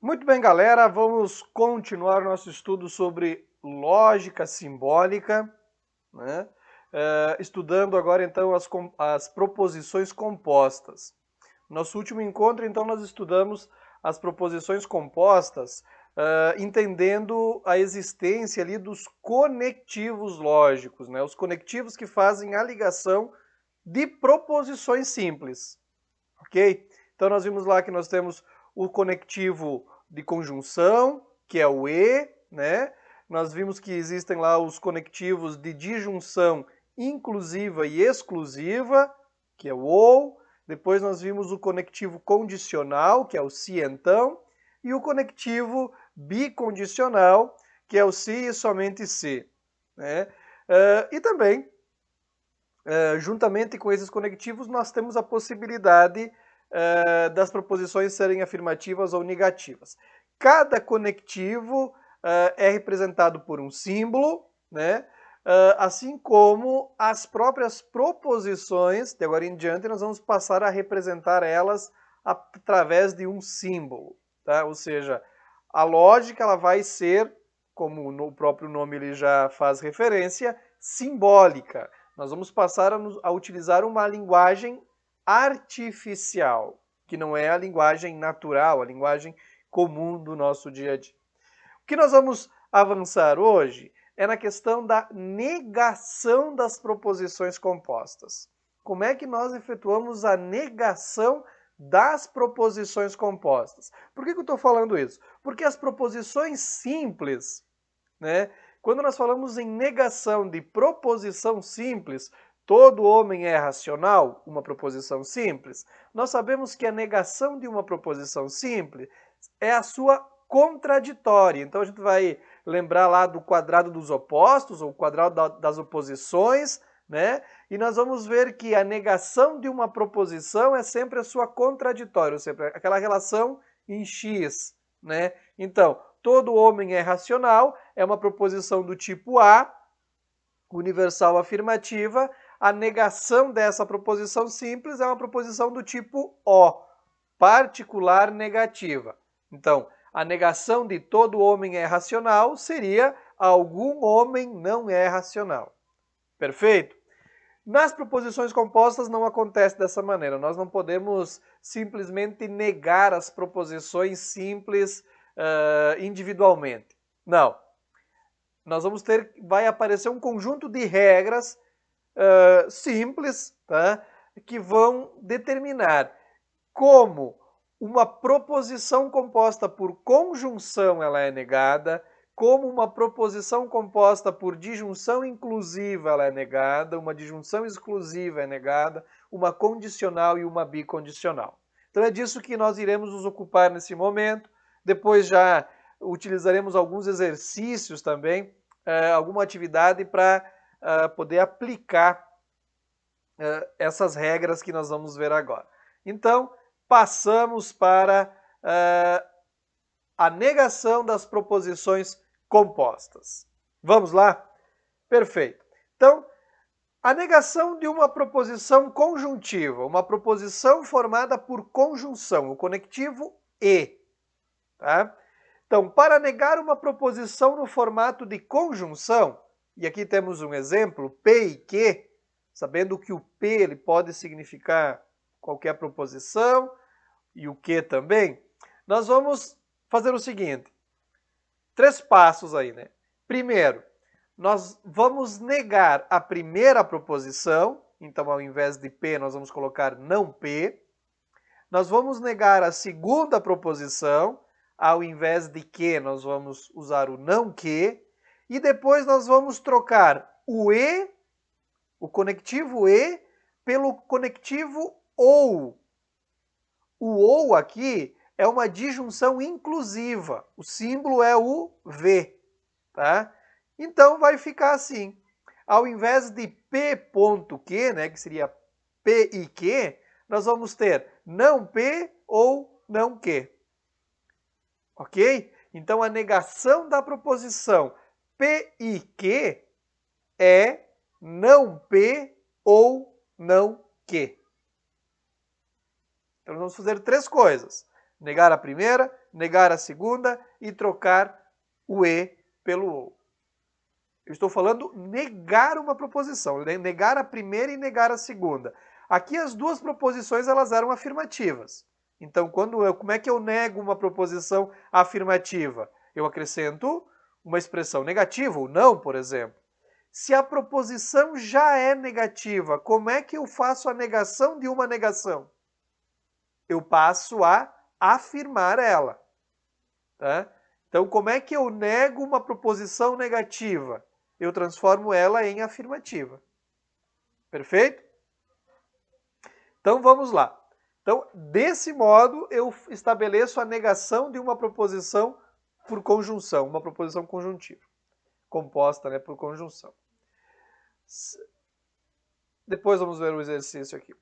Muito bem, galera, vamos continuar nosso estudo sobre lógica simbólica, né? Estudando agora então as proposições compostas. Nosso último encontro, então, nós estudamos as proposições compostas, entendendo a existência ali dos conectivos lógicos, né? Os conectivos que fazem a ligação de proposições simples, ok? Então nós vimos lá que nós temos o conectivo de conjunção, que é o e, né? Nós vimos que existem lá os conectivos de disjunção inclusiva e exclusiva, que é o ou. Depois nós vimos o conectivo condicional, que é o se então, e o conectivo bicondicional, que é o se e somente se, né? E também, juntamente com esses conectivos, nós temos a possibilidade das proposições serem afirmativas ou negativas. Cada conectivo é representado por um símbolo, né? Assim como as próprias proposições, de agora em diante, nós vamos passar a representar elas através de um símbolo, tá? Ou seja, a lógica ela vai ser, como no próprio nome ele já faz referência, simbólica. Nós vamos passar a utilizar uma linguagem artificial, que não é a linguagem natural, a linguagem comum do nosso dia a dia. O que nós vamos avançar hoje é na questão da negação das proposições compostas. Como é que nós efetuamos a negação das proposições compostas? Por que eu estou falando isso? Porque as proposições simples, né? Quando nós falamos em negação de proposição simples, todo homem é racional, uma proposição simples, nós sabemos que a negação de uma proposição simples é a sua contraditória. Então a gente vai lembrar lá do quadrado dos opostos, ou quadrado das oposições, né? E nós vamos ver que a negação de uma proposição é sempre a sua contraditória, ou seja, aquela relação em X, né? Então, todo homem é racional é uma proposição do tipo A, universal afirmativa. A negação dessa proposição simples é uma proposição do tipo O, particular negativa. Então, a negação de todo homem é racional seria algum homem não é racional. Perfeito? Nas proposições compostas não acontece dessa maneira. Nós não podemos simplesmente negar as proposições simples individualmente. Não. Nós vamos vai aparecer um conjunto de regras simples, tá? Que vão determinar como uma proposição composta por conjunção ela é negada, como uma proposição composta por disjunção inclusiva ela é negada, uma disjunção exclusiva é negada, uma condicional e uma bicondicional. Então é disso que nós iremos nos ocupar nesse momento. Depois já utilizaremos alguns exercícios também, alguma atividade para poder aplicar essas regras que nós vamos ver agora. Então, passamos para a negação das proposições compostas. Vamos lá? Perfeito. Então, a negação de uma proposição conjuntiva, uma proposição formada por conjunção, o conectivo e. Tá? Então, para negar uma proposição no formato de conjunção, e aqui temos um exemplo, P e Q, sabendo que o P ele pode significar qualquer proposição e o Q também, nós vamos fazer o seguinte, 3 passos aí, né? Primeiro, nós vamos negar a primeira proposição, então ao invés de P nós vamos colocar não P. Nós vamos negar a segunda proposição, ao invés de que nós vamos usar o não que. E depois nós vamos trocar o e, o conectivo e, pelo conectivo ou. O ou aqui é uma disjunção inclusiva. O símbolo é o V, tá? Então vai ficar assim. Ao invés de P.Q, né, que seria P e Q, nós vamos ter não P ou não Q. Ok? Então a negação da proposição P e Q é não P ou não Q. Então nós vamos fazer 3 coisas. Negar a primeira, negar a segunda e trocar o E pelo OU. Eu estou falando negar uma proposição, negar a primeira e negar a segunda. Aqui as duas proposições elas eram afirmativas. Então, como é que eu nego uma proposição afirmativa? Eu acrescento uma expressão negativa, ou não, por exemplo. Se a proposição já é negativa, como é que eu faço a negação de uma negação? Eu passo a afirmar ela. Tá? Então, como é que eu nego uma proposição negativa? Eu transformo ela em afirmativa. Perfeito? Então, vamos lá. Então, desse modo, eu estabeleço a negação de uma proposição por conjunção, uma proposição conjuntiva, composta, né, por conjunção. Depois vamos ver o exercício aqui.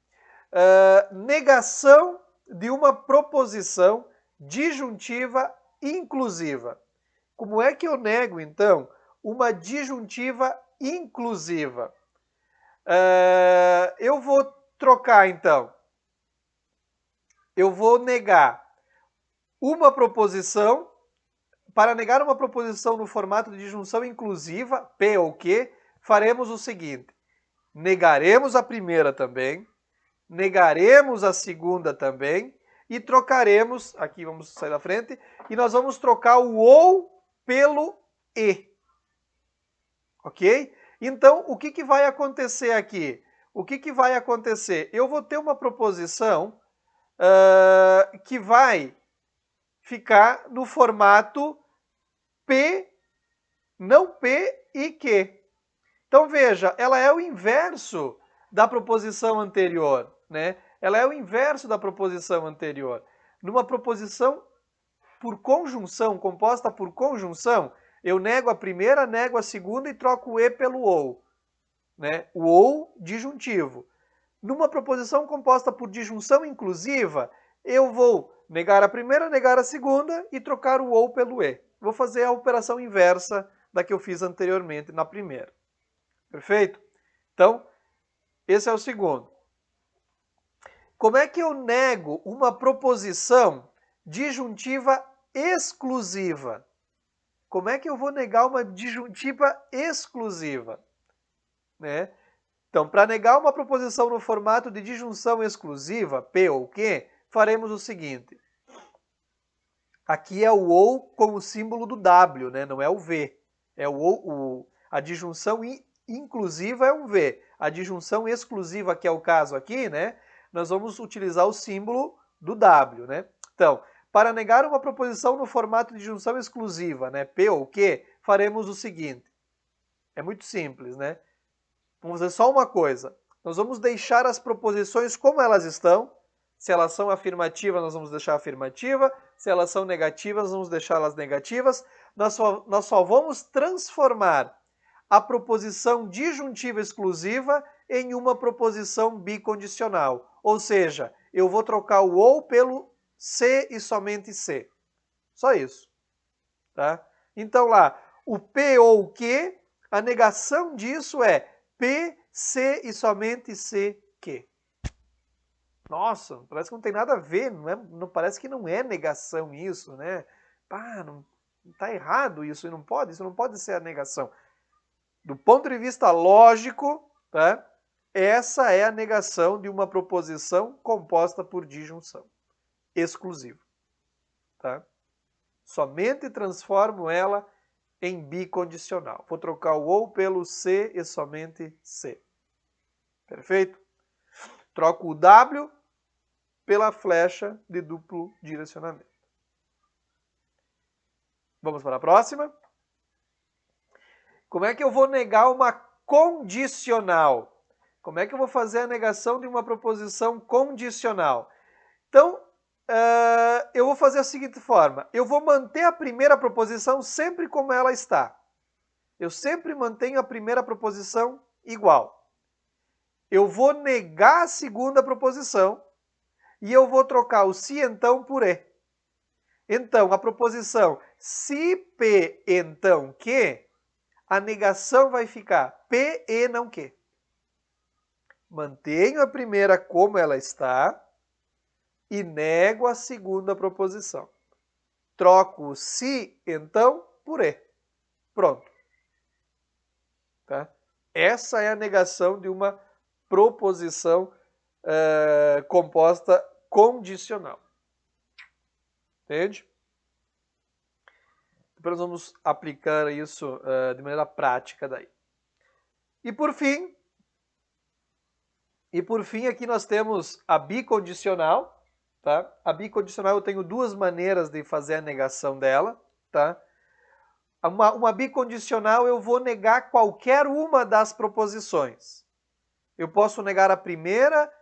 Negação de uma proposição disjuntiva inclusiva. Como é que eu nego, então, uma disjuntiva inclusiva? Eu vou trocar, então. Eu vou negar uma proposição. Para negar uma proposição no formato de disjunção inclusiva, P ou Q, faremos o seguinte. Negaremos a primeira também, negaremos a segunda também e trocaremos, aqui vamos sair da frente, e nós vamos trocar o OU pelo E. Ok? Então, o que vai acontecer aqui? O que vai acontecer? Eu vou ter uma proposição que vai ficar no formato P, não P e Q. Então veja, ela é o inverso da proposição anterior, né? Ela é o inverso da proposição anterior. Numa proposição por conjunção, composta por conjunção, eu nego a primeira, nego a segunda e troco o E pelo OU, né? O OU disjuntivo. Numa proposição composta por disjunção inclusiva, eu vou negar a primeira, negar a segunda e trocar o OU pelo E. Vou fazer a operação inversa da que eu fiz anteriormente na primeira. Perfeito? Então, esse é o segundo. Como é que eu nego uma proposição disjuntiva exclusiva? Como é que eu vou negar uma disjuntiva exclusiva? Né? Então, para negar uma proposição no formato de disjunção exclusiva, P ou Q, faremos o seguinte. Aqui é o OU como símbolo do W, né? Não é o V. É a disjunção inclusiva é um V. A disjunção exclusiva, que é o caso aqui, né? Nós vamos utilizar o símbolo do W, né? Então, para negar uma proposição no formato de disjunção exclusiva, né? P ou Q, faremos o seguinte. É muito simples, né? Vamos fazer só uma coisa. Nós vamos deixar as proposições como elas estão. Se elas são afirmativas, nós vamos deixar afirmativa. Se elas são negativas, nós vamos deixá-las negativas. Nós só vamos transformar a proposição disjuntiva exclusiva em uma proposição bicondicional. Ou seja, eu vou trocar o OU pelo C e somente C. Só isso. Tá? Então lá, o P ou Q, a negação disso é P, C e somente C, Q. Nossa, parece que não tem nada a ver, não parece que não é negação isso, né? Pá, não está errado isso não pode ser a negação. Do ponto de vista lógico, tá? Essa é a negação de uma proposição composta por disjunção exclusiva. Tá? Somente transformo ela em bicondicional. Vou trocar o OU pelo C e somente C. Perfeito? Troco o W pela flecha de duplo direcionamento. Vamos para a próxima? Como é que eu vou negar uma condicional? Como é que eu vou fazer a negação de uma proposição condicional? Então, eu vou fazer da seguinte forma. Eu vou manter a primeira proposição sempre como ela está. Eu sempre mantenho a primeira proposição igual. Eu vou negar a segunda proposição e eu vou trocar o se então por e. Então, a proposição se P então Q, a negação vai ficar P e não Q. Mantenho a primeira como ela está e nego a segunda proposição. Troco o se, então, por e. Pronto. Tá? Essa é a negação de uma proposição composta condicional. Entende? Depois nós vamos aplicar isso de maneira prática daí. E por fim, aqui nós temos a bicondicional. Tá? A bicondicional eu tenho duas maneiras de fazer a negação dela. Tá? Uma bicondicional eu vou negar qualquer uma das proposições. Eu posso negar a primeira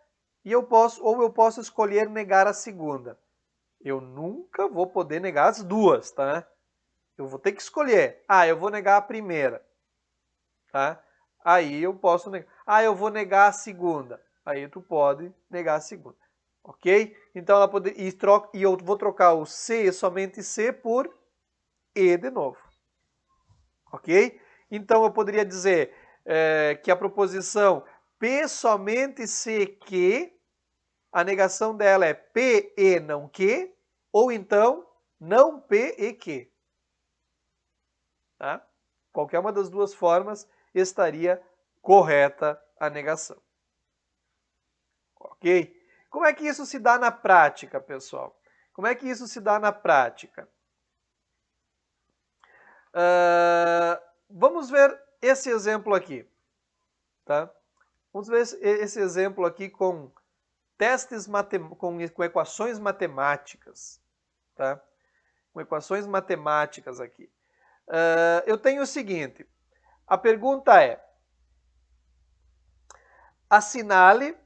e eu posso escolher negar a segunda. Eu nunca vou poder negar as duas, tá? Eu vou ter que escolher. Eu vou negar a primeira, tá? Aí eu posso negar. Eu vou negar a segunda. Aí tu pode negar a segunda, ok? Então eu vou trocar o C, somente C, por E de novo, ok? Então eu poderia dizer que a proposição P somente se que, a negação dela é P e não que, ou então não P e que. Tá? Qualquer uma das duas formas estaria correta a negação. Ok? Como é que isso se dá na prática, pessoal? Como é que isso se dá na prática? Vamos ver esse exemplo aqui. Tá? Vamos ver esse exemplo aqui com testes com equações matemáticas. Tá? Com equações matemáticas aqui. Eu tenho o seguinte. A pergunta é: assinale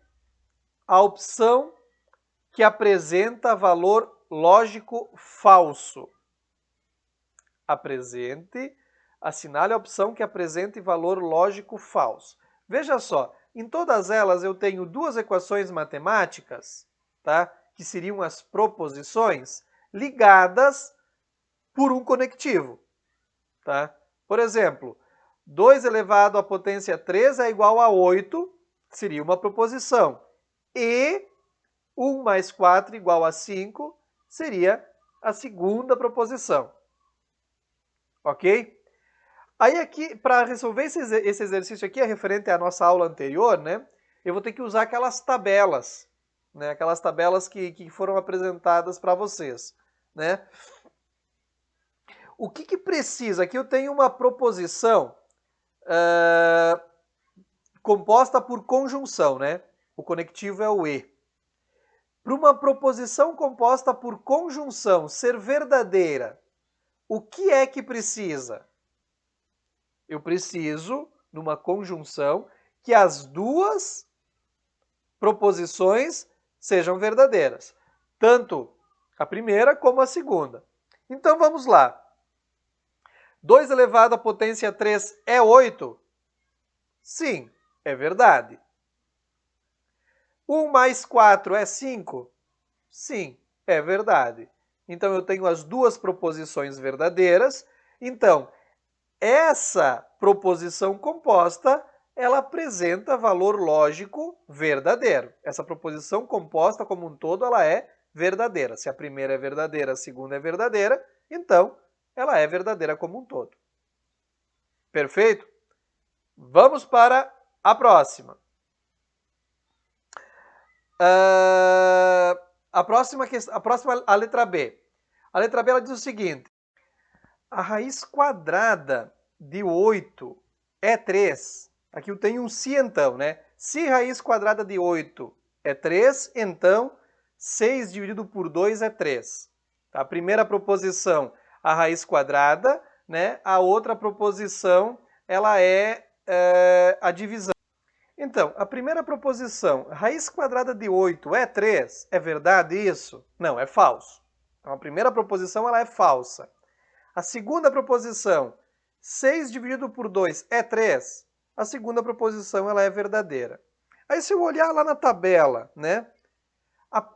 a opção que apresenta valor lógico falso. Assinale a opção que apresente valor lógico falso. Veja só, em todas elas eu tenho duas equações matemáticas, tá? Que seriam as proposições, ligadas por um conectivo. Tá? Por exemplo, 2 elevado à potência 3 é igual a 8, seria uma proposição. E 1 mais 4 igual a 5 seria a segunda proposição. Ok? Aí aqui, para resolver esse exercício aqui, é referente à nossa aula anterior, né? Eu vou ter que usar aquelas tabelas, né? Aquelas tabelas que foram apresentadas para vocês, né? O que precisa? Aqui eu tenho uma proposição composta por conjunção, né? O conectivo é o e. Para uma proposição composta por conjunção ser verdadeira, o que é que precisa? Eu preciso, numa conjunção, que as duas proposições sejam verdadeiras. Tanto a primeira como a segunda. Então vamos lá. 2 elevado à potência 3 é 8? Sim, é verdade. 1 mais 4 é 5? Sim, é verdade. Então eu tenho as duas proposições verdadeiras. Então, essa proposição composta, ela apresenta valor lógico verdadeiro. Essa proposição composta como um todo, ela é verdadeira. Se a primeira é verdadeira, a segunda é verdadeira, então ela é verdadeira como um todo. Perfeito? Vamos para a próxima. A letra B. A letra B ela diz o seguinte: a raiz quadrada de 8 é 3. Aqui eu tenho um se então, né? Se raiz quadrada de 8 é 3, então 6 dividido por 2 é 3. Tá? A primeira proposição, a raiz quadrada, né? A outra proposição, ela é a divisão. Então, a primeira proposição, raiz quadrada de 8 é 3, é verdade isso? Não, é falso. Então, a primeira proposição ela é falsa. A segunda proposição, 6 dividido por 2 é 3, a segunda proposição ela é verdadeira. Aí se eu olhar lá na tabela, né,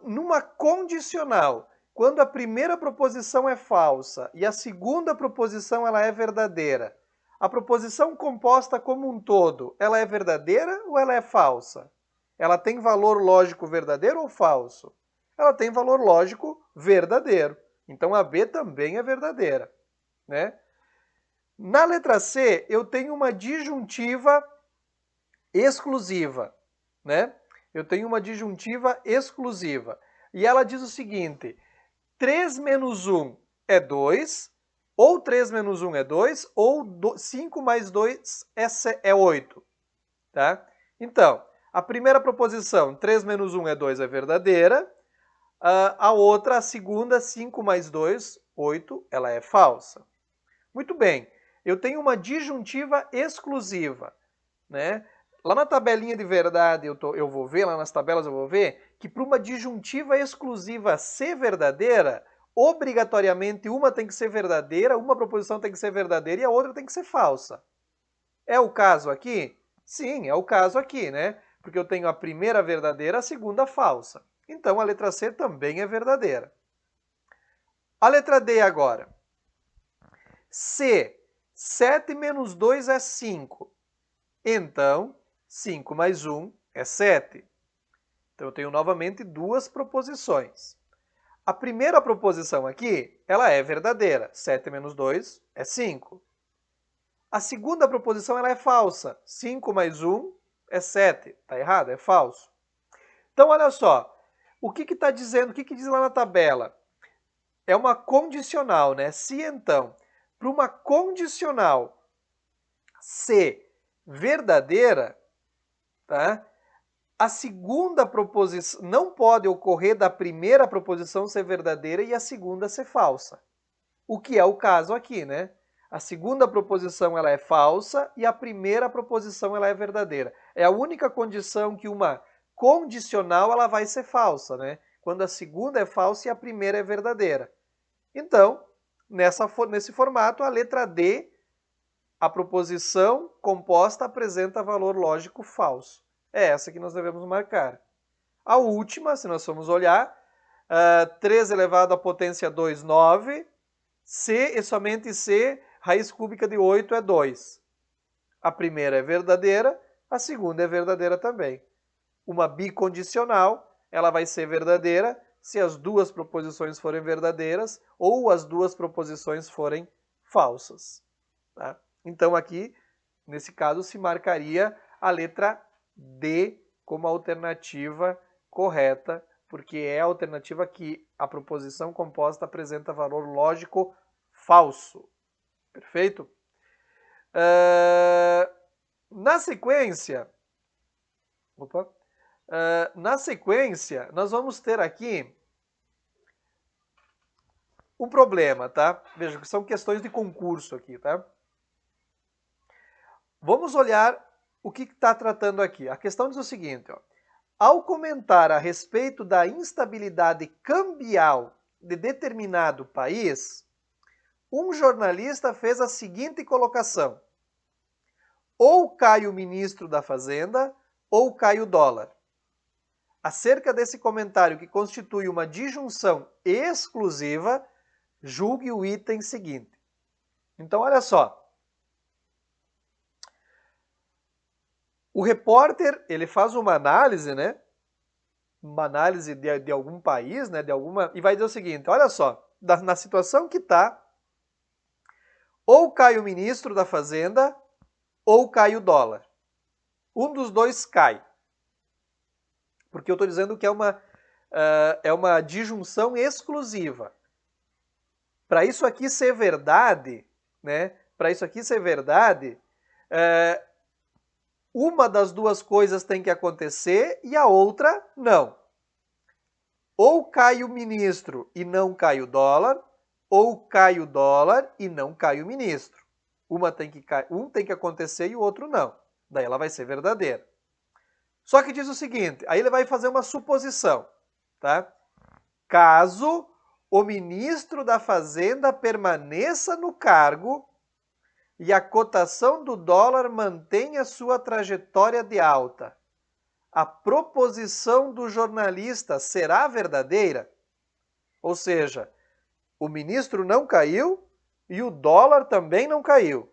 numa condicional, quando a primeira proposição é falsa e a segunda proposição ela é verdadeira, a proposição composta como um todo, ela é verdadeira ou ela é falsa? Ela tem valor lógico verdadeiro ou falso? ela tem valor lógico verdadeiro. Então a B também é verdadeira, né? Na letra C, eu tenho uma disjuntiva exclusiva, né? Eu tenho uma disjuntiva exclusiva. E ela diz o seguinte: 3 menos 1 é 2, ou 3 menos 1 é 2, ou 5 mais 2 é 8. Tá? Então, a primeira proposição, 3 menos 1 é 2, é verdadeira. A outra, a segunda, 5 mais 2, 8, ela é falsa. Muito bem, eu tenho uma disjuntiva exclusiva, né? Lá na tabelinha de verdade eu vou ver, lá nas tabelas eu vou ver, que para uma disjuntiva exclusiva ser verdadeira, obrigatoriamente uma tem que ser verdadeira, uma proposição tem que ser verdadeira e a outra tem que ser falsa. É o caso aqui? Sim, é o caso aqui, né? Porque eu tenho a primeira verdadeira, a segunda falsa. Então a letra C também é verdadeira. A letra D agora. Se 7 menos 2 é 5, então 5 mais 1 é 7. Então eu tenho novamente duas proposições. A primeira proposição aqui, ela é verdadeira. 7 menos 2 é 5. A segunda proposição ela é falsa. 5 mais 1 é 7. Está errado? É falso. Então olha só. O que está dizendo? O que diz lá na tabela? É uma condicional, né? Se então, para uma condicional ser verdadeira, tá? A segunda proposição não pode ocorrer da primeira proposição ser verdadeira e a segunda ser falsa. O que é o caso aqui, né? A segunda proposição ela é falsa e a primeira proposição ela é verdadeira. É a única condição que uma condicional ela vai ser falsa, né? Quando a segunda é falsa e a primeira é verdadeira. Então, nesse formato, a letra D, a proposição composta apresenta valor lógico falso. É essa que nós devemos marcar. A última, se nós formos olhar, 3 elevado à potência 2, 9. C e somente C, raiz cúbica de 8 é 2. A primeira é verdadeira, a segunda é verdadeira também. Uma bicondicional, ela vai ser verdadeira se as duas proposições forem verdadeiras ou as duas proposições forem falsas. Tá? Então aqui, nesse caso, se marcaria a letra D como a alternativa correta, porque é a alternativa que a proposição composta apresenta valor lógico falso. Perfeito? Na sequência, nós vamos ter aqui um problema, tá? Veja que são questões de concurso aqui, tá? Vamos olhar o que está tratando aqui. A questão diz o seguinte, ó. Ao comentar a respeito da instabilidade cambial de determinado país, um jornalista fez a seguinte colocação: ou cai o ministro da Fazenda, ou cai o dólar. Acerca desse comentário que constitui uma disjunção exclusiva, julgue o item seguinte. Então, olha só. O repórter, ele faz uma análise, né? Uma análise de algum país, né? E vai dizer o seguinte, olha só, na situação que está, ou cai o ministro da Fazenda, ou cai o dólar. Um dos dois cai. Porque eu estou dizendo que é uma disjunção exclusiva. Para isso aqui ser verdade, né? Para isso aqui ser verdade, uma das duas coisas tem que acontecer e a outra não. Ou cai o ministro e não cai o dólar, ou cai o dólar e não cai o ministro. Um tem que acontecer e o outro não. Daí ela vai ser verdadeira. Só que diz o seguinte, aí ele vai fazer uma suposição, tá? Caso o ministro da Fazenda permaneça no cargo e a cotação do dólar mantenha sua trajetória de alta, a proposição do jornalista será verdadeira? Ou seja, o ministro não caiu e o dólar também não caiu.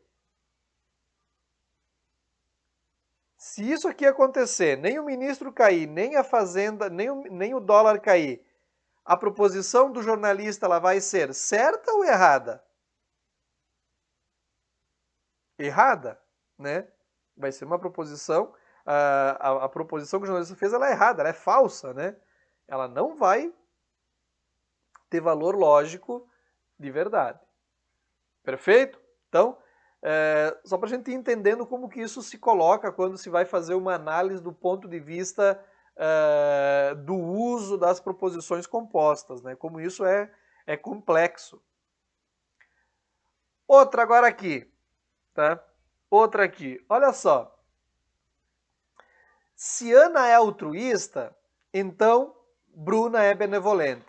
Se isso aqui acontecer, nem o ministro cair, nem a Fazenda, nem o dólar cair, a proposição do jornalista ela vai ser certa ou errada? Errada, né? Vai ser uma proposição, a proposição que o jornalista fez ela é errada, ela é falsa, né? Ela não vai ter valor lógico de verdade. Perfeito? Então, só para a gente ir entendendo como que isso se coloca quando se vai fazer uma análise do ponto de vista do uso das proposições compostas, né? Como isso é complexo. Outra agora aqui, tá? Outra aqui, olha só. Se Ana é altruísta, então Bruna é benevolente.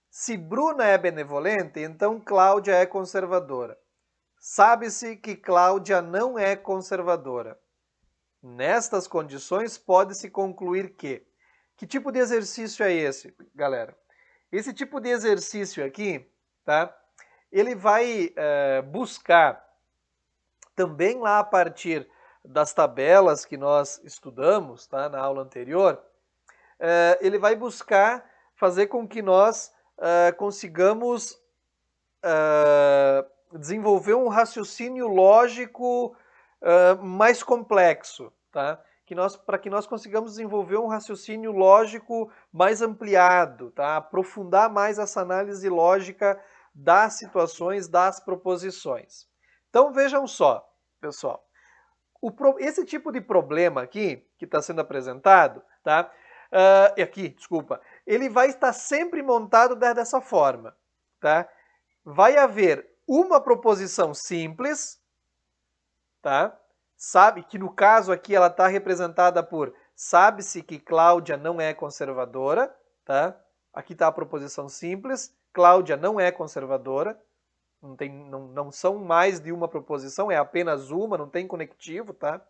Se Bruna é benevolente, então Cláudia é conservadora. Sabe-se que Cláudia não é conservadora. Nestas condições, pode-se concluir que... Que tipo de exercício é esse, galera? Esse tipo de exercício aqui, tá? Ele vai buscar, também lá a partir das tabelas que nós estudamos, tá, na aula anterior, ele vai buscar fazer com que nós consigamos desenvolver um raciocínio lógico mais complexo, tá? Para que nós consigamos desenvolver um raciocínio lógico mais ampliado, tá? Aprofundar mais essa análise lógica das situações, das proposições. Então vejam só, pessoal, esse tipo de problema aqui que está sendo apresentado, tá? Desculpa, ele vai estar sempre montado dessa forma, tá? Vai haver uma proposição simples, tá? Sabe que no caso aqui ela está representada por sabe-se que Cláudia não é conservadora, tá? Aqui está a proposição simples, Cláudia não é conservadora, não são mais de uma proposição, é apenas uma, não tem conectivo, tá?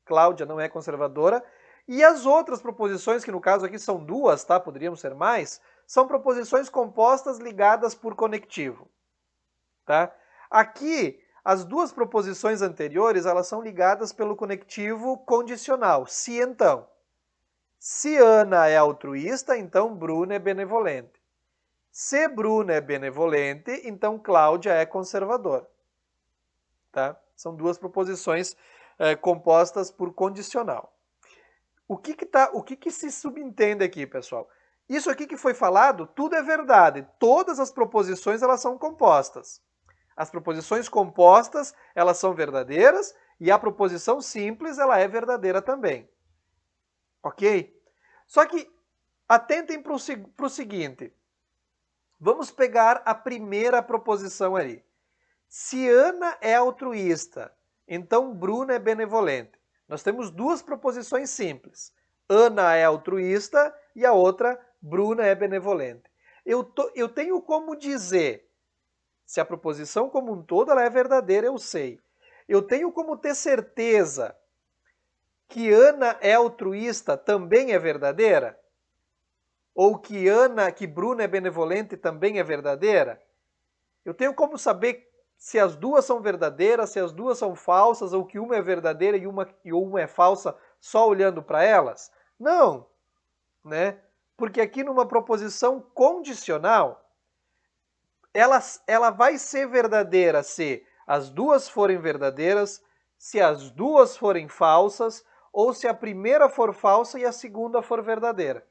Cláudia não é conservadora. E as outras proposições, que no caso aqui são duas, tá? Poderiam ser mais, são proposições compostas ligadas por conectivo, tá? Aqui, as duas proposições anteriores, elas são ligadas pelo conectivo condicional, se então. Se Ana é altruísta, então Bruna é benevolente. Se Bruna é benevolente, então Cláudia é conservadora. Tá? São duas proposições compostas por condicional. O que se subentende aqui, pessoal? Isso aqui que foi falado, tudo é verdade. Todas as proposições elas são compostas. As proposições compostas elas são verdadeiras e a proposição simples ela é verdadeira também. Ok? Só que atentem para o seguinte. Vamos pegar a primeira proposição ali. Se Ana é altruísta, então Bruna é benevolente. Nós temos duas proposições simples. Ana é altruísta e a outra, Bruna é benevolente. Eu tenho como dizer, se a proposição como um todo ela é verdadeira, eu sei. Eu tenho como ter certeza que Ana é altruísta também é verdadeira? Ou que Bruna é benevolente também é verdadeira? Eu tenho como saber se as duas são verdadeiras, se as duas são falsas, ou que uma é verdadeira e uma é falsa só olhando para elas? Não, né? Porque aqui numa proposição condicional, ela vai ser verdadeira se as duas forem verdadeiras, se as duas forem falsas, ou se a primeira for falsa e a segunda for verdadeira.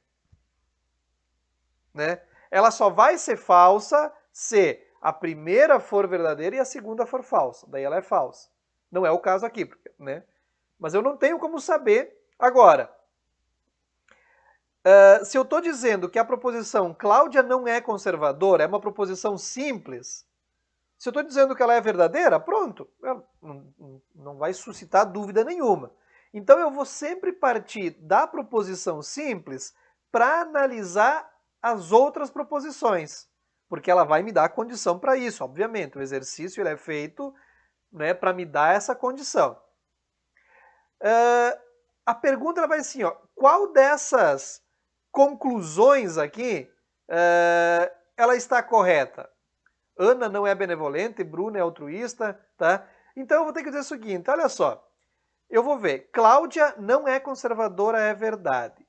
Né? Ela só vai ser falsa se a primeira for verdadeira e a segunda for falsa. Daí ela é falsa. Não é o caso aqui, né? Mas eu não tenho como saber agora. Se eu estou dizendo que a proposição Cláudia não é conservadora, é uma proposição simples, se eu estou dizendo que ela é verdadeira, pronto, ela não vai suscitar dúvida nenhuma. Então eu vou sempre partir da proposição simples para analisar as outras proposições, porque ela vai me dar a condição para isso, obviamente. O exercício ele é feito, né, para me dar essa condição. A pergunta vai assim, ó, qual dessas conclusões aqui ela está correta? Ana não é benevolente, Bruna é altruísta, tá? Então eu vou ter que dizer o seguinte, olha só, eu vou ver, Cláudia não é conservadora, é verdade.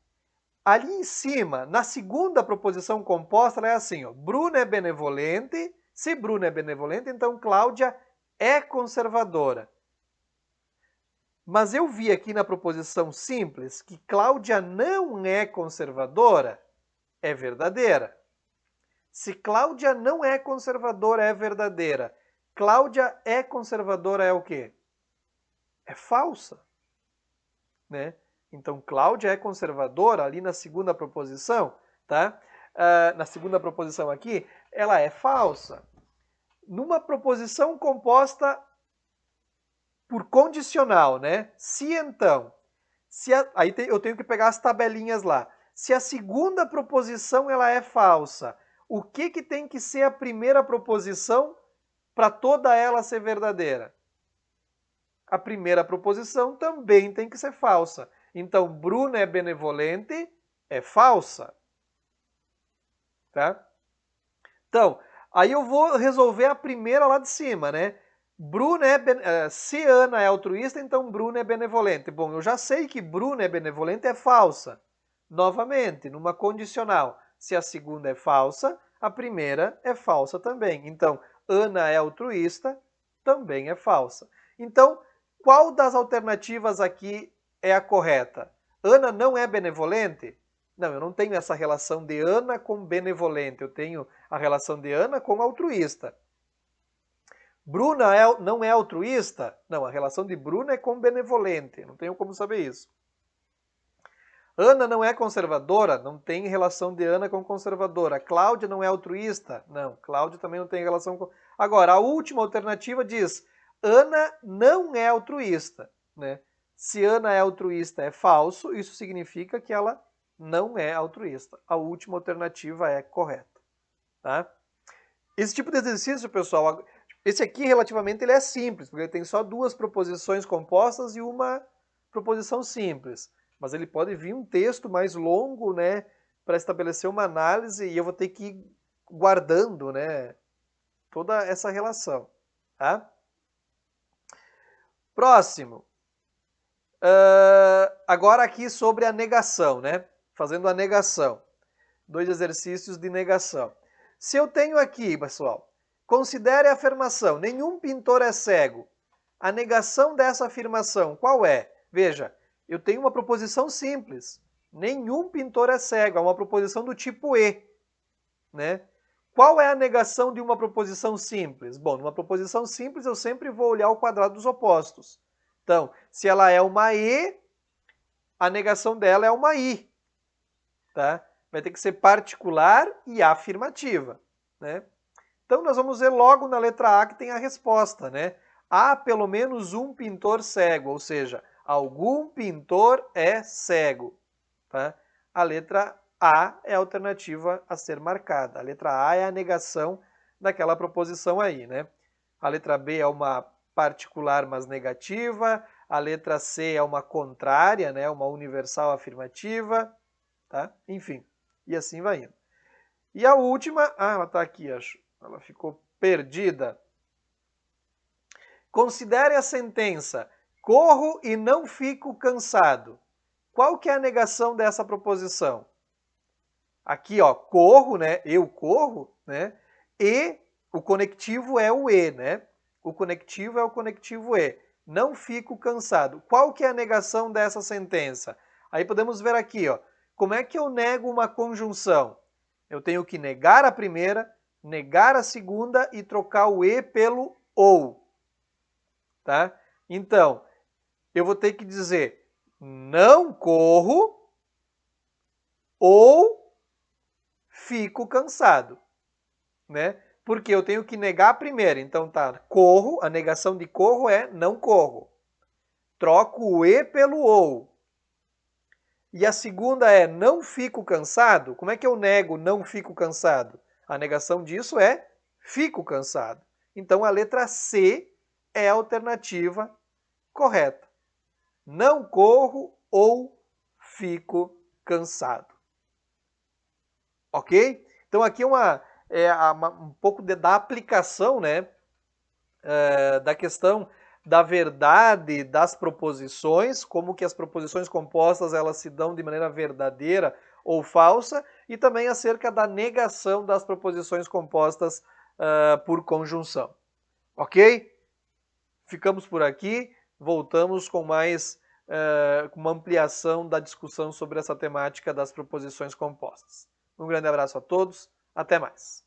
Ali em cima, na segunda proposição composta, ela é assim, ó, Bruna é benevolente. Se Bruna é benevolente, então Cláudia é conservadora. Mas eu vi aqui na proposição simples que Cláudia não é conservadora, é verdadeira. Se Cláudia não é conservadora, é verdadeira. Cláudia é conservadora é o quê? É falsa, né? Então, Cláudia é conservadora ali na segunda proposição, tá? Na segunda proposição aqui, ela é falsa. Numa proposição composta por condicional, né? Se então, eu tenho que pegar as tabelinhas lá. Se a segunda proposição ela é falsa, o que tem que ser a primeira proposição para toda ela ser verdadeira? A primeira proposição também tem que ser falsa. Então, Bruna é benevolente, é falsa. Tá? Então, aí eu vou resolver a primeira lá de cima, né? Se Ana é altruísta, então Bruna é benevolente. Bom, eu já sei que Bruna é benevolente é falsa. Novamente, numa condicional. Se a segunda é falsa, a primeira é falsa também. Então, Ana é altruísta, também é falsa. Então, qual das alternativas aqui é a correta? Ana não é benevolente? Não, eu não tenho essa relação de Ana com benevolente. Eu tenho a relação de Ana com altruísta. Bruna não é altruísta? Não, a relação de Bruna é com benevolente. Não tenho como saber isso. Ana não é conservadora? Não tem relação de Ana com conservadora. Cláudia não é altruísta? Não, Cláudia também não tem relação com... Agora, a última alternativa diz Ana não é altruísta, né? Se Ana é altruísta é falso, isso significa que ela não é altruísta. A última alternativa é correta, tá? Esse tipo de exercício, pessoal, esse aqui relativamente ele é simples, porque ele tem só duas proposições compostas e uma proposição simples. Mas ele pode vir um texto mais longo, né, para estabelecer uma análise e eu vou ter que ir guardando, né, toda essa relação, tá? Próximo. Agora aqui sobre a negação, né? Fazendo a negação. 2 exercícios de negação. Se eu tenho aqui, pessoal, considere a afirmação, nenhum pintor é cego. A negação dessa afirmação, qual é? Veja, eu tenho uma proposição simples. Nenhum pintor é cego. É uma proposição do tipo E, né? Qual é a negação de uma proposição simples? Bom, numa proposição simples eu sempre vou olhar o quadrado dos opostos. Então, se ela é uma E, a negação dela é uma I, tá? Vai ter que ser particular e afirmativa, né? Então nós vamos ver logo na letra A que tem a resposta, né? Há pelo menos um pintor cego, ou seja, algum pintor é cego, tá? A letra A é a alternativa a ser marcada. A letra A é a negação daquela proposição aí, né? A letra B é uma particular, mas negativa. A letra C é uma contrária, né? Uma universal afirmativa, tá? Enfim, e assim vai indo. E a última, ela está aqui, acho. Ela ficou perdida. Considere a sentença: corro e não fico cansado. Qual que é a negação dessa proposição? Aqui, ó, corro, né? Eu corro, né? E o conectivo é o E, né? O conectivo é o conectivo E. Não fico cansado. Qual que é a negação dessa sentença? Aí podemos ver aqui, ó. Como é que eu nego uma conjunção? Eu tenho que negar a primeira, negar a segunda e trocar o E pelo OU. Tá? Então, eu vou ter que dizer não corro ou fico cansado, né? Porque eu tenho que negar a primeira. Então tá, corro, a negação de corro é não corro. Troco o E pelo OU. E a segunda é não fico cansado. Como é que eu nego não fico cansado? A negação disso é fico cansado. Então a letra C é a alternativa correta. Não corro ou fico cansado. Ok? Então aqui um pouco da aplicação, né, da questão da verdade das proposições, como que as proposições compostas elas se dão de maneira verdadeira ou falsa, e também acerca da negação das proposições compostas por conjunção. Ok? Ficamos por aqui, voltamos com mais uma ampliação da discussão sobre essa temática das proposições compostas. Um grande abraço a todos, até mais.